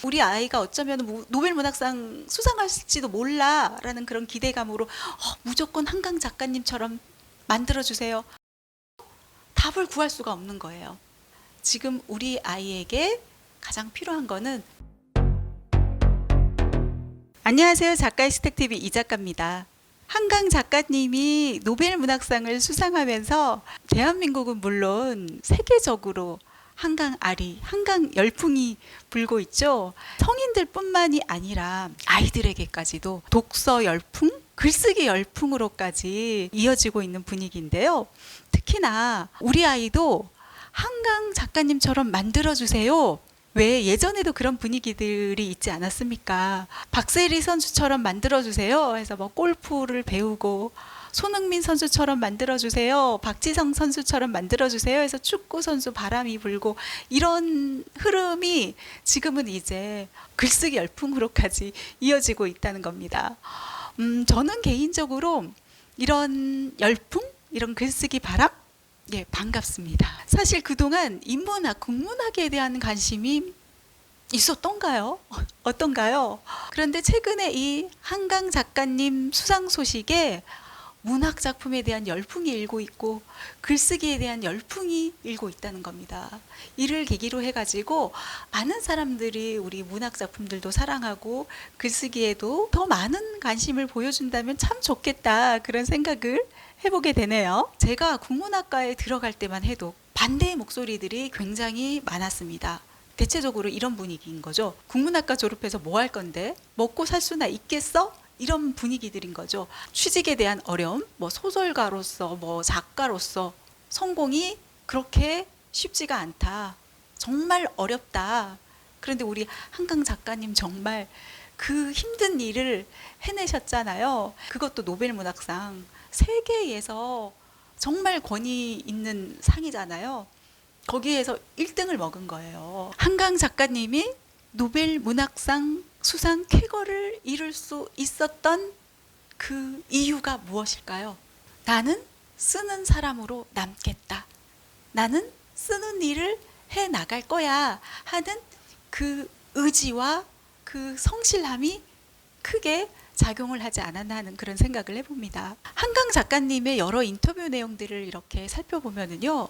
우리 아이가 어쩌면 노벨 문학상 수상할지도 몰라라는 그런 기대감으로 무조건 한강 작가님처럼 만들어주세요. 답을 구할 수가 없는 거예요. 지금 우리 아이에게 가장 필요한 거는 안녕하세요. 작가의 스택TV 이작가입니다. 한강 작가님이 노벨 문학상을 수상하면서 대한민국은 물론 세계적으로 한강 아리, 한강 열풍이 불고 있죠. 성인들뿐만이 아니라 아이들에게까지도 독서 열풍, 글쓰기 열풍으로까지 이어지고 있는 분위기인데요. 특히나 우리 아이도 한강 작가님처럼 만들어주세요. 왜 예전에도 그런 분위기들이 있지 않았습니까? 박세리 선수처럼 만들어주세요 해서 뭐 골프를 배우고, 손흥민 선수처럼 만들어주세요, 박지성 선수처럼 만들어주세요 해서 축구 선수 바람이 불고, 이런 흐름이 지금은 이제 글쓰기 열풍으로까지 이어지고 있다는 겁니다. 저는 개인적으로 이런 열풍, 이런 글쓰기 바람, 반갑습니다. 사실 그동안 인문학, 국문학에 대한 관심이 있었던가요? 어떤가요? 그런데 최근에 이 한강 작가님 수상 소식에 문학 작품에 대한 열풍이 일고 있고, 글쓰기에 대한 열풍이 일고 있다는 겁니다. 이를 계기로 해가지고 많은 사람들이 우리 문학 작품들도 사랑하고 글쓰기에도 더 많은 관심을 보여준다면 참 좋겠다, 그런 생각을 해보게 되네요. 제가 국문학과에 들어갈 때만 해도 반대의 목소리들이 굉장히 많았습니다. 대체적으로 이런 분위기인 거죠. 국문학과 졸업해서 뭐 할 건데? 먹고 살 수나 있겠어? 이런 분위기들인 거죠. 취직에 대한 어려움, 뭐 소설가로서, 뭐 작가로서 성공이 그렇게 쉽지가 않다. 정말 어렵다. 그런데 우리 한강 작가님 정말 그 힘든 일을 해내셨잖아요. 그것도 노벨 문학상, 세계에서 정말 권위 있는 상이잖아요. 거기에서 1등을 먹은 거예요. 한강 작가님이 노벨 문학상 수상 쾌거를 이룰 수 있었던 그 이유가 무엇일까요? 나는 쓰는 사람으로 남겠다. 나는 쓰는 일을 해 나갈 거야 하는 그 의지와 그 성실함이 크게 작용을 하지 않았나 하는 그런 생각을 해봅니다. 한강 작가님의 여러 인터뷰 내용들을 이렇게 살펴보면은요,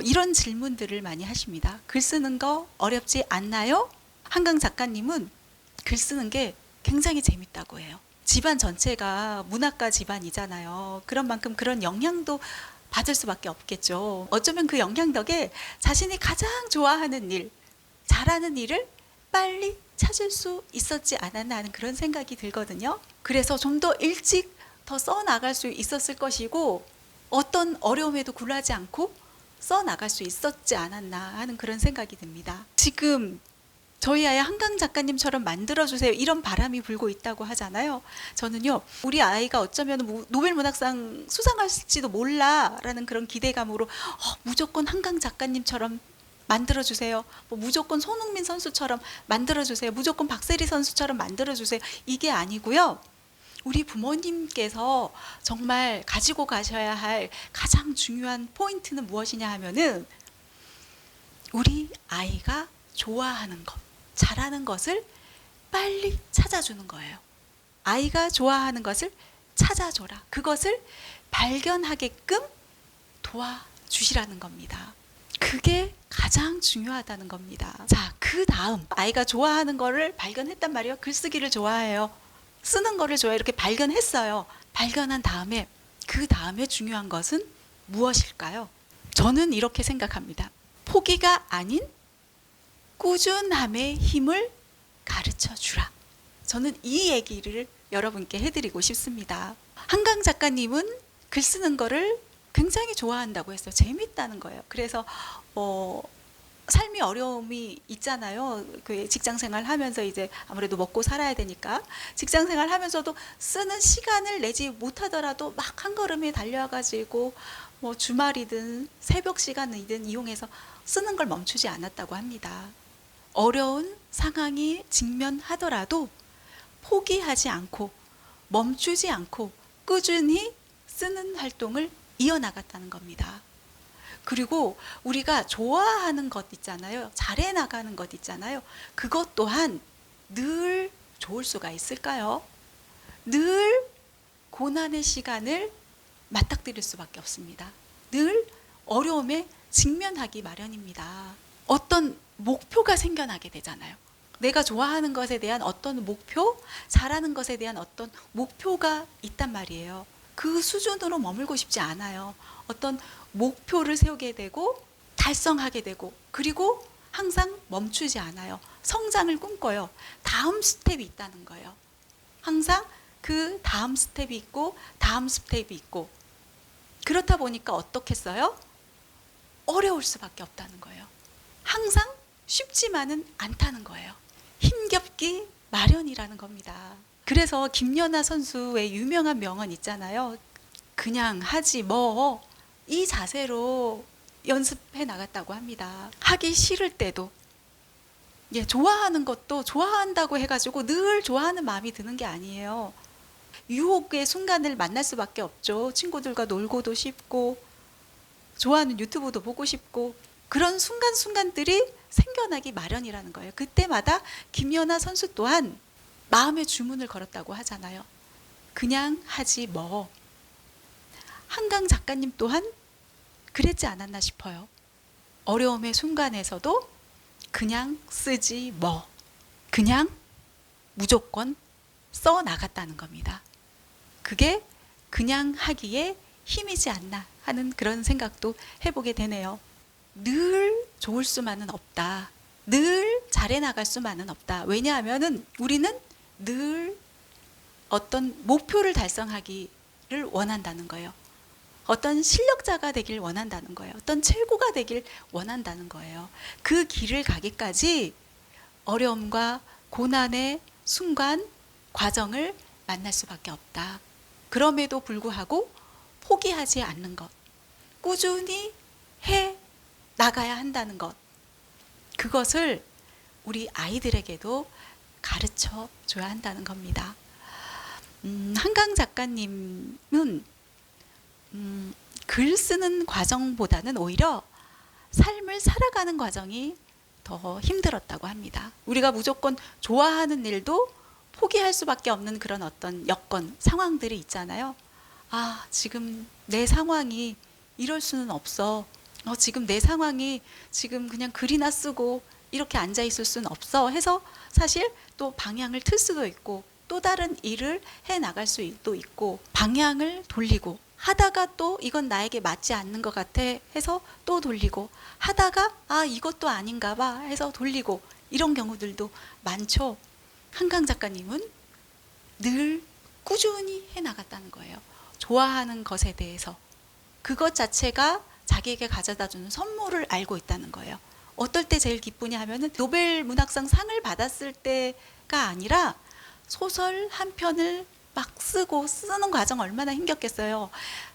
이런 질문들을 많이 하십니다. 글 쓰는 거 어렵지 않나요? 한강 작가님은 글 쓰는 게 굉장히 재밌다고 해요. 집안 전체가 문학가 집안이잖아요. 그런 만큼 그런 영향도 받을 수밖에 없겠죠. 어쩌면 그 영향 덕에 자신이 가장 좋아하는 일, 잘하는 일을 빨리 찾을 수 있었지 않았나 하는 그런 생각이 들거든요. 그래서 좀 더 일찍 더 써나갈 수 있었을 것이고, 어떤 어려움에도 굴하지 않고 써나갈 수 있었지 않았나 하는 그런 생각이 듭니다. 지금 저희 아이 한강 작가님처럼 만들어주세요, 이런 바람이 불고 있다고 하잖아요. 저는요, 우리 아이가 어쩌면 노벨 문학상 수상할지도 몰라라는 그런 기대감으로 무조건 한강 작가님처럼 만들어주세요, 뭐 무조건 손흥민 선수처럼 만들어주세요, 무조건 박세리 선수처럼 만들어주세요, 이게 아니고요. 우리 부모님께서 정말 가지고 가셔야 할 가장 중요한 포인트는 무엇이냐 하면은, 우리 아이가 좋아하는 것, 잘하는 것을 빨리 찾아주는 거예요. 아이가 좋아하는 것을 찾아줘라. 그것을 발견하게끔 도와주시라는 겁니다. 그게 가장 중요하다는 겁니다. 자, 그 다음 아이가 좋아하는 거를 발견했단 말이에요. 글쓰기를 좋아해요, 쓰는 거를 좋아해요. 이렇게 발견했어요. 발견한 다음에 그 다음에 중요한 것은 무엇일까요? 저는 이렇게 생각합니다. 포기가 아닌 꾸준함의 힘을 가르쳐 주라. 저는 이 얘기를 여러분께 해드리고 싶습니다. 한강 작가님은 글 쓰는 거를 굉장히 좋아한다고 했어요. 재밌다는 거예요. 그래서 삶이 어려움이 있잖아요. 그 직장생활 하면서 이제 아무래도 먹고 살아야 되니까 직장생활 하면서도 쓰는 시간을 내지 못하더라도 막 한 걸음에 달려가지고 뭐 주말이든 새벽 시간이든 이용해서 쓰는 걸 멈추지 않았다고 합니다. 어려운 상황이 직면하더라도 포기하지 않고 멈추지 않고 꾸준히 쓰는 활동을 이어나갔다는 겁니다. 그리고 우리가 좋아하는 것 있잖아요. 잘해 나가는 것 있잖아요. 그것 또한 늘 좋을 수가 있을까요? 늘 고난의 시간을 맞닥뜨릴 수밖에 없습니다. 늘 어려움에 직면하기 마련입니다. 어떤 목표가 생겨나게 되잖아요. 내가 좋아하는 것에 대한 어떤 목표, 잘하는 것에 대한 어떤 목표가 있단 말이에요. 그 수준으로 머물고 싶지 않아요. 어떤 목표를 세우게 되고 달성하게 되고 그리고 항상 멈추지 않아요. 성장을 꿈꿔요. 다음 스텝이 있다는 거예요. 항상 그 다음 스텝이 있고 다음 스텝이 있고 그렇다 보니까 어떻겠어요? 어려울 수밖에 없다는 거예요. 항상 쉽지만은 않다는 거예요. 힘겹기 마련이라는 겁니다. 그래서 김연아 선수의 유명한 명언 있잖아요. 그냥 하지 뭐. 이 자세로 연습해 나갔다고 합니다. 하기 싫을 때도 좋아하는 것도 좋아한다고 해가지고 늘 좋아하는 마음이 드는 게 아니에요. 유혹의 순간을 만날 수밖에 없죠. 친구들과 놀고도 싶고 좋아하는 유튜브도 보고 싶고 그런 순간순간들이 생겨나기 마련이라는 거예요. 그때마다 김연아 선수 또한 마음의 주문을 걸었다고 하잖아요. 그냥 하지 뭐. 한강 작가님 또한 그랬지 않았나 싶어요. 어려움의 순간에서도 그냥 쓰지 뭐. 그냥 무조건 써 나갔다는 겁니다. 그게 그냥 하기에 힘이지 않나 하는 그런 생각도 해보게 되네요. 늘 좋을 수만은 없다. 늘 잘해 나갈 수만은 없다. 왜냐하면은 우리는 늘 어떤 목표를 달성하기를 원한다는 거예요. 어떤 실력자가 되길 원한다는 거예요. 어떤 최고가 되길 원한다는 거예요. 그 길을 가기까지 어려움과 고난의 순간, 과정을 만날 수밖에 없다. 그럼에도 불구하고 포기하지 않는 것, 꾸준히 해 나가야 한다는 것, 그것을 우리 아이들에게도 가르쳐 줘야 한다는 겁니다. 한강 작가님은 글 쓰는 과정보다는 오히려 삶을 살아가는 과정이 더 힘들었다고 합니다. 우리가 무조건 좋아하는 일도 포기할 수밖에 없는 그런 어떤 여건, 상황들이 있잖아요. 아, 지금 내 상황이 이럴 수는 없어. 지금 내 상황이 지금 그냥 글이나 쓰고 이렇게 앉아 있을 수는 없어 해서 사실 또 방향을 틀 수도 있고 또 다른 일을 해 나갈 수도 있고 방향을 돌리고 하다가 또 이건 나에게 맞지 않는 것 같아 해서 또 돌리고 하다가 아 이것도 아닌가 봐 해서 돌리고 이런 경우들도 많죠. 한강 작가님은 늘 꾸준히 해 나갔다는 거예요. 좋아하는 것에 대해서 그것 자체가 자기에게 가져다주는 선물을 알고 있다는 거예요. 어떨 때 제일 기쁘냐 하면은 노벨 문학상 상을 받았을 때가 아니라 소설 한 편을 막 쓰는 과정 얼마나 힘겹겠어요.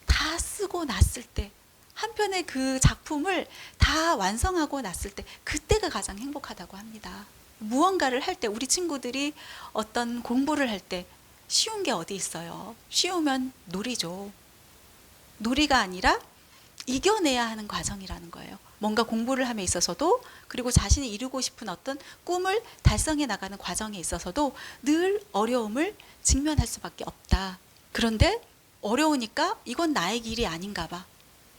다 쓰고 났을 때 한 편의 그 작품을 다 완성하고 났을 때 그때가 가장 행복하다고 합니다. 무언가를 할 때 우리 친구들이 어떤 공부를 할 때 쉬운 게 어디 있어요. 쉬우면 놀이죠. 놀이가 아니라 이겨내야 하는 과정이라는 거예요. 뭔가 공부를 함에 있어서도 그리고 자신이 이루고 싶은 어떤 꿈을 달성해 나가는 과정에 있어서도 늘 어려움을 직면할 수밖에 없다. 그런데 어려우니까 이건 나의 길이 아닌가 봐.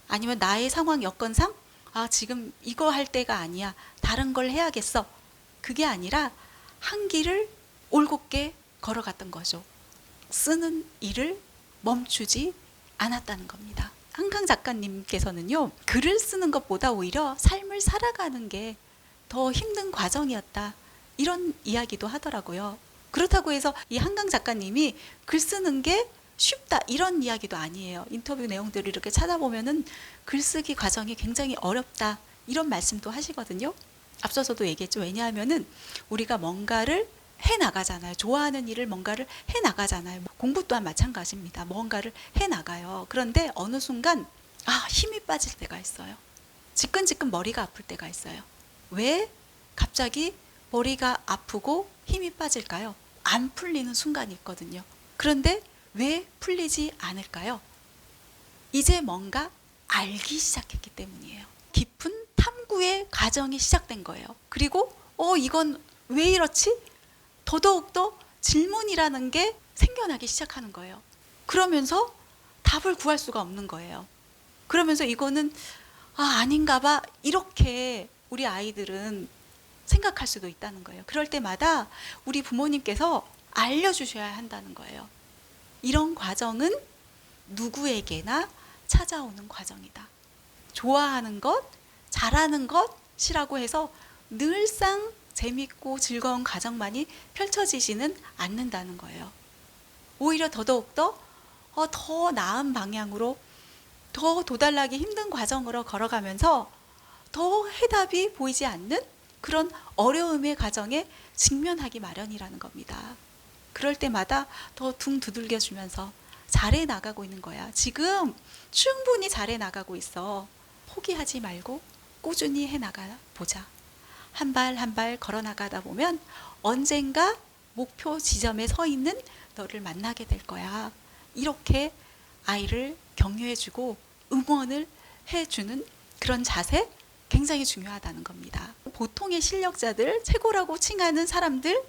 아니면 나의 상황 여건상 아 지금 이거 할 때가 아니야. 다른 걸 해야겠어. 그게 아니라 한 길을 올곧게 걸어갔던 거죠. 쓰는 일을 멈추지 않았다는 겁니다. 한강 작가님께서는요, 글을 쓰는 것보다 오히려 삶을 살아가는 게 더 힘든 과정이었다. 이런 이야기도 하더라고요. 그렇다고 해서 이 한강 작가님이 글 쓰는 게 쉽다. 이런 이야기도 아니에요. 인터뷰 내용들을 이렇게 찾아보면은 글쓰기 과정이 굉장히 어렵다. 이런 말씀도 하시거든요. 앞서서도 얘기했죠. 왜냐하면은 우리가 뭔가를 해 나가잖아요. 좋아하는 일을 뭔가를 해 나가잖아요. 공부 또한 마찬가지입니다. 뭔가를 해 나가요. 그런데 어느 순간 힘이 빠질 때가 있어요. 지끈지끈 머리가 아플 때가 있어요. 왜 갑자기 머리가 아프고 힘이 빠질까요? 안 풀리는 순간이 있거든요. 그런데 왜 풀리지 않을까요? 이제 뭔가 알기 시작했기 때문이에요. 깊은 탐구의 과정이 시작된 거예요. 그리고 이건 왜 이렇지? 더더욱더 질문이라는 게 생겨나기 시작하는 거예요. 그러면서 답을 구할 수가 없는 거예요. 그러면서 이거는 아닌가 봐, 이렇게 우리 아이들은 생각할 수도 있다는 거예요. 그럴 때마다 우리 부모님께서 알려주셔야 한다는 거예요. 이런 과정은 누구에게나 찾아오는 과정이다. 좋아하는 것, 잘하는 것이라고 해서 늘상 재밌고 즐거운 과정만이 펼쳐지지는 않는다는 거예요. 오히려 더더욱더 더 나은 방향으로, 더 도달하기 힘든 과정으로 걸어가면서 더 해답이 보이지 않는 그런 어려움의 과정에 직면하기 마련이라는 겁니다. 그럴 때마다 더 둥 두들겨주면서 잘해 나가고 있는 거야. 지금 충분히 잘해 나가고 있어. 포기하지 말고 꾸준히 해 나가 보자. 한 발 한 발 걸어 나가다 보면 언젠가 목표 지점에 서 있는 너를 만나게 될 거야. 이렇게 아이를 격려해주고 응원을 해주는 그런 자세, 굉장히 중요하다는 겁니다. 보통의 실력자들, 최고라고 칭하는 사람들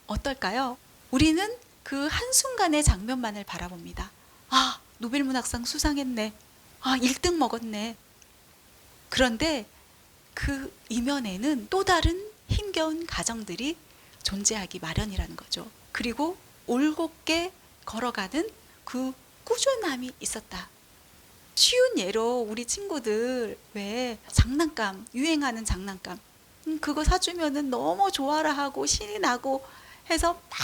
어떨까요? 우리는 그 한순간의 장면만을 바라봅니다. 노벨문학상 수상했네. 1등 먹었네. 그런데 그 이면에는 또 다른 힘겨운 과정들이 존재하기 마련이라는 거죠. 그리고 올곧게 걸어가는 그 꾸준함이 있었다. 쉬운 예로 우리 친구들 왜 장난감, 유행하는 장난감 그거 사주면은 너무 좋아라 하고 신이 나고 해서 막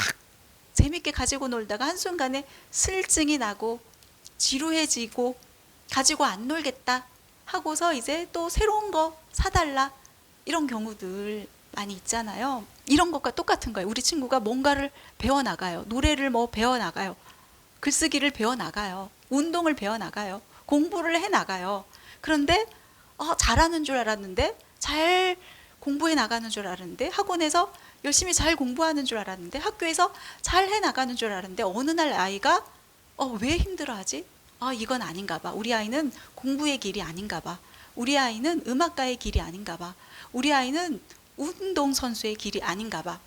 재밌게 가지고 놀다가 한순간에 슬증이 나고 지루해지고 가지고 안 놀겠다 하고서 이제 또 새로운 거 사달라, 이런 경우들 많이 있잖아요. 이런 것과 똑같은 거예요. 우리 친구가 뭔가를 배워나가요. 노래를 배워나가요. 글쓰기를 배워나가요. 운동을 배워나가요. 공부를 해나가요. 그런데 잘하는 줄 알았는데, 잘 공부해 나가는 줄 알았는데, 학원에서 열심히 잘 공부하는 줄 알았는데, 학교에서 잘 해나가는 줄 알았는데, 어느 날 아이가 왜 힘들어하지? 이건 아닌가 봐. 우리 아이는 공부의 길이 아닌가 봐. 우리 아이는 음악가의 길이 아닌가 봐. 우리 아이는 운동선수의 길이 아닌가 봐.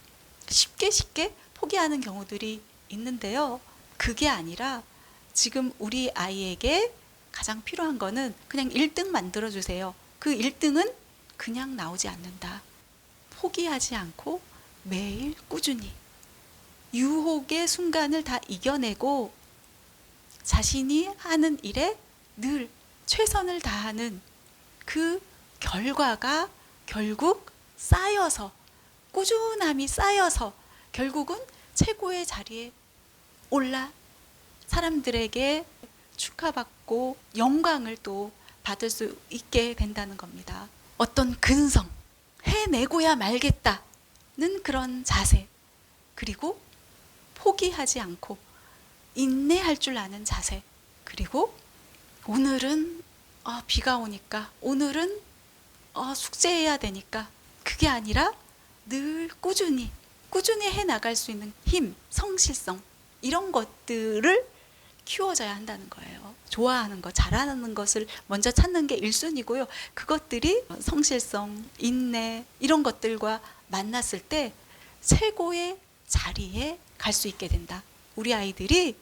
쉽게 포기하는 경우들이 있는데요. 그게 아니라 지금 우리 아이에게 가장 필요한 거는 그냥 1등 만들어주세요. 그 1등은 그냥 나오지 않는다. 포기하지 않고 매일 꾸준히 유혹의 순간을 다 이겨내고 자신이 하는 일에 늘 최선을 다하는 그 결과가 결국 쌓여서, 꾸준함이 쌓여서 결국은 최고의 자리에 올라 사람들에게 축하받고 영광을 또 받을 수 있게 된다는 겁니다. 어떤 근성, 해내고야 말겠다는 그런 자세, 그리고 포기하지 않고 인내할 줄 아는 자세, 그리고 오늘은 비가 오니까, 오늘은 숙제해야 되니까, 그게 아니라 늘 꾸준히 해나갈 수 있는 힘, 성실성, 이런 것들을 키워져야 한다는 거예요. 좋아하는 것, 잘하는 것을 먼저 찾는 게 1순위고요. 그것들이 성실성, 인내, 이런 것들과 만났을 때 최고의 자리에 갈 수 있게 된다. 우리 아이들이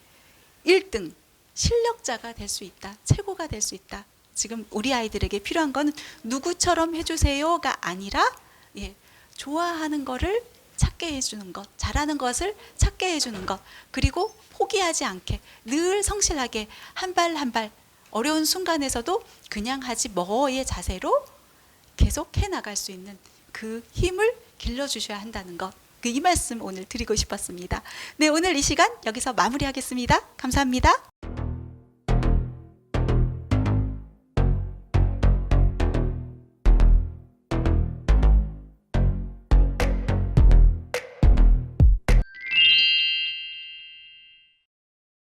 1등, 실력자가 될 수 있다. 최고가 될 수 있다. 지금 우리 아이들에게 필요한 건 누구처럼 해주세요가 아니라 좋아하는 거를 찾게 해주는 것, 잘하는 것을 찾게 해주는 것, 그리고 포기하지 않게 늘 성실하게 한 발 한 발 어려운 순간에서도 그냥 하지 뭐의 자세로 계속 해나갈 수 있는 그 힘을 길러주셔야 한다는 것, 이 말씀 오늘 드리고 싶었습니다. 네, 오늘 이 시간 여기서 마무리하겠습니다. 감사합니다.